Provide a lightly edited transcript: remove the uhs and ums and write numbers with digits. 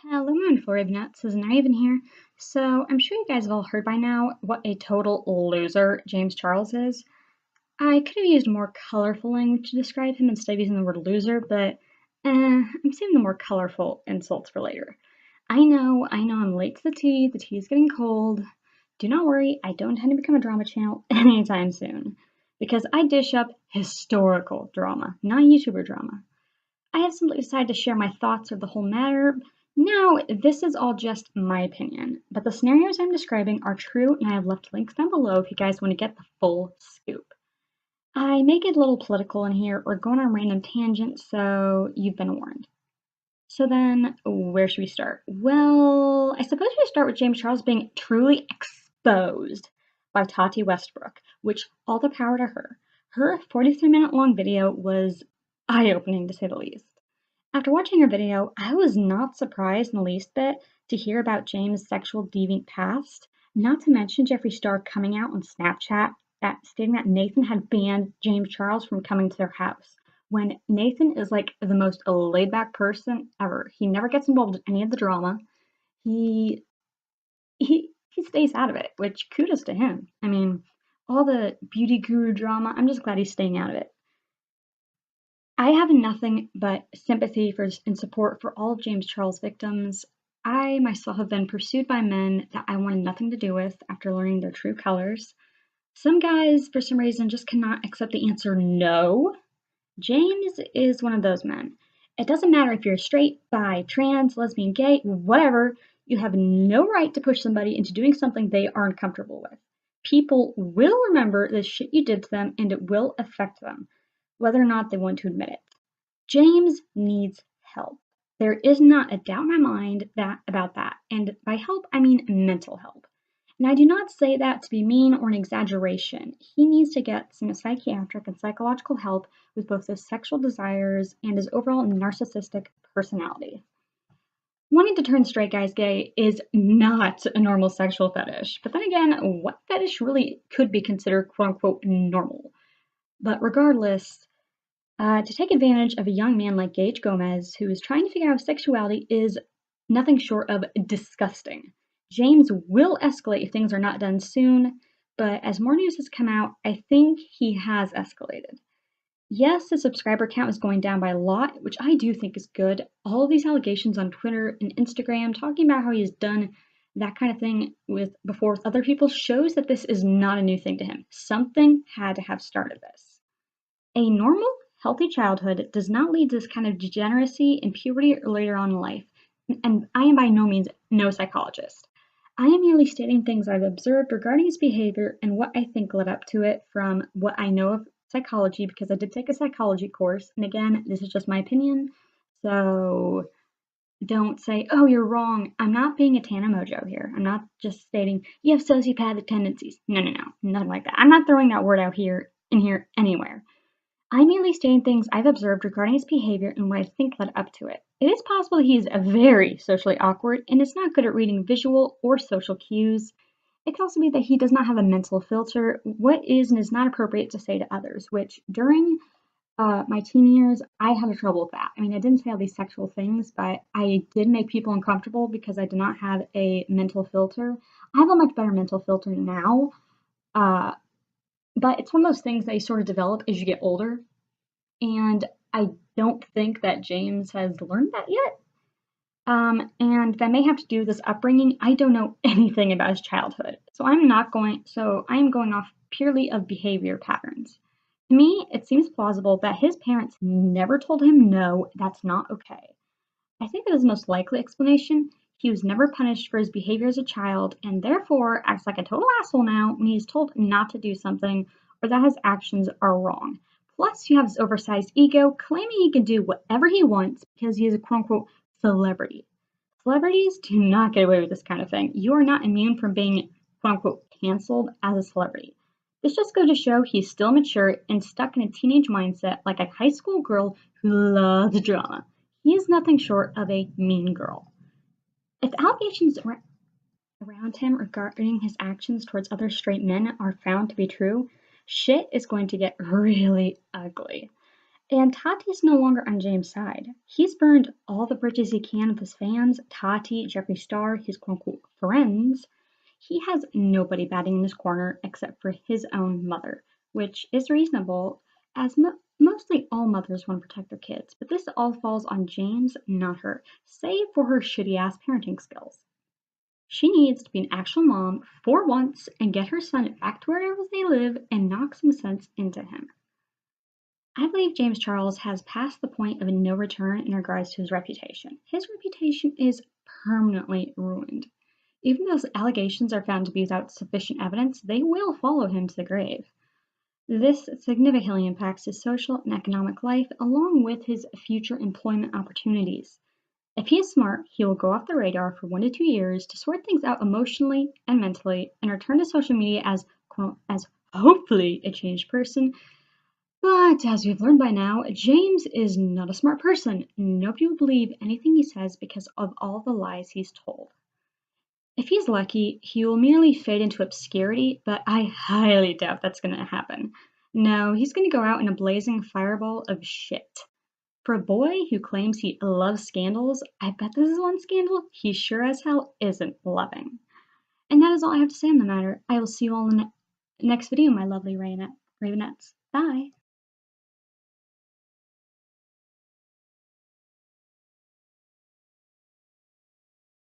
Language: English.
Hello, my Florida Nuts. Susan Raven here. So, I'm sure you guys have all heard by now what a total loser James Charles is. I could have used more colorful language to describe him instead of using the word loser, but I'm saving the more colorful insults for later. I know I'm late to the tea. The tea is getting cold. Do not worry, I don't intend to become a drama channel anytime soon, because I dish up historical drama, not YouTuber drama. I have simply decided to share my thoughts of the whole matter. Now, this is all just my opinion, but the scenarios I'm describing are true, and I have left links down below if you guys want to get the full scoop. I may get a little political in here or go on a random tangent, so you've been warned. So then, where should we start? Well, I suppose we start with James Charles being truly exposed by Tati Westbrook, which all the power to her. Her 43-minute long video was eye-opening to say the least. After watching her video, I was not surprised in the least bit to hear about James' sexual deviant past, not to mention Jeffree Star coming out on Snapchat stating that Nathan had banned James Charles from coming to their house, when Nathan is like the most laid-back person ever. He never gets involved in any of the drama. He he stays out of it, which kudos to him. I mean, all the beauty guru drama, I'm just glad he's staying out of it. I have nothing but sympathy for and support for all of James Charles' victims. I myself have been pursued by men that I wanted nothing to do with after learning their true colors. Some guys, for some reason, just cannot accept the answer no. James is one of those men. It doesn't matter if you're straight, bi, trans, lesbian, gay, whatever, you have no right to push somebody into doing something they aren't comfortable with. People will remember the shit you did to them and it will affect them, whether or not they want to admit it. James needs help. There is not a doubt in my mind about that. And by help, I mean mental help. And I do not say that to be mean or an exaggeration. He needs to get some psychiatric and psychological help with both his sexual desires and his overall narcissistic personality. Wanting to turn straight guys gay is not a normal sexual fetish. But then again, what fetish really could be considered quote unquote normal? But regardless, to take advantage of a young man like Gage Gomez, who is trying to figure out sexuality, is nothing short of disgusting. James will escalate if things are not done soon, but as more news has come out, I think he has escalated. Yes, the subscriber count is going down by a lot, which I do think is good. All of these allegations on Twitter and Instagram talking about how he's done that kind of thing before with other people shows that this is not a new thing to him. Something had to have started this. A normal, healthy childhood does not lead to this kind of degeneracy in puberty or later on in life, and I am by no means no psychologist. I am merely stating things I've observed regarding his behavior and what I think led up to it from what I know of psychology, because I did take a psychology course, and again, this is just my opinion, so don't say, oh, you're wrong. I'm not being a Tana Mojo here. I'm not just stating, you have sociopathic tendencies. No, nothing like that. I'm not throwing that word out here, in here, anywhere. I'm merely stating things I've observed regarding his behavior and what I think led up to it. It is possible he is very socially awkward and is not good at reading visual or social cues. It could also be that he does not have a mental filter, what is and is not appropriate to say to others, which during my teen years, I had trouble with that. I mean, I didn't say all these sexual things, but I did make people uncomfortable because I did not have a mental filter. I have a much better mental filter now, uh, but it's one of those things that you sort of develop as you get older. And I don't think that James has learned that yet. And that may have to do with his upbringing. I don't know anything about his childhood. So I am going off purely of behavior patterns. To me, it seems plausible that his parents never told him no, that's not okay. I think that is the most likely explanation. He was never punished for his behavior as a child and therefore acts like a total asshole now when he is told not to do something or that his actions are wrong. Plus, you have his oversized ego claiming he can do whatever he wants because he is a quote unquote celebrity. Celebrities do not get away with this kind of thing. You are not immune from being quote unquote canceled as a celebrity. This just goes to show he's still mature and stuck in a teenage mindset like a high school girl who loves drama. He is nothing short of a mean girl. If allegations around him regarding his actions towards other straight men are found to be true, shit is going to get really ugly. And Tati's no longer on James' side. He's burned all the bridges he can with his fans, Tati, Jeffree Star, his quote-unquote friends. He has nobody batting in his corner except for his own mother, which is reasonable, as mostly all mothers want to protect their kids, but this all falls on James, not her, save for her shitty-ass parenting skills. She needs to be an actual mom for once and get her son back to wherever they live and knock some sense into him. I believe James Charles has passed the point of no return in regards to his reputation. His reputation is permanently ruined. Even though allegations are found to be without sufficient evidence, they will follow him to the grave. This significantly impacts his social and economic life, along with his future employment opportunities. If he is smart, he will go off the radar for 1 to 2 years to sort things out emotionally and mentally, and return to social media as, quote, as hopefully a changed person. But as we've learned by now, James is not a smart person. Nobody will believe anything he says because of all the lies he's told. If he's lucky, he will merely fade into obscurity, but I highly doubt that's going to happen. No, he's going to go out in a blazing fireball of shit. For a boy who claims he loves scandals, I bet this is one scandal he sure as hell isn't loving. And that is all I have to say on the matter. I will see you all in the next video, my lovely Ravenettes. Bye!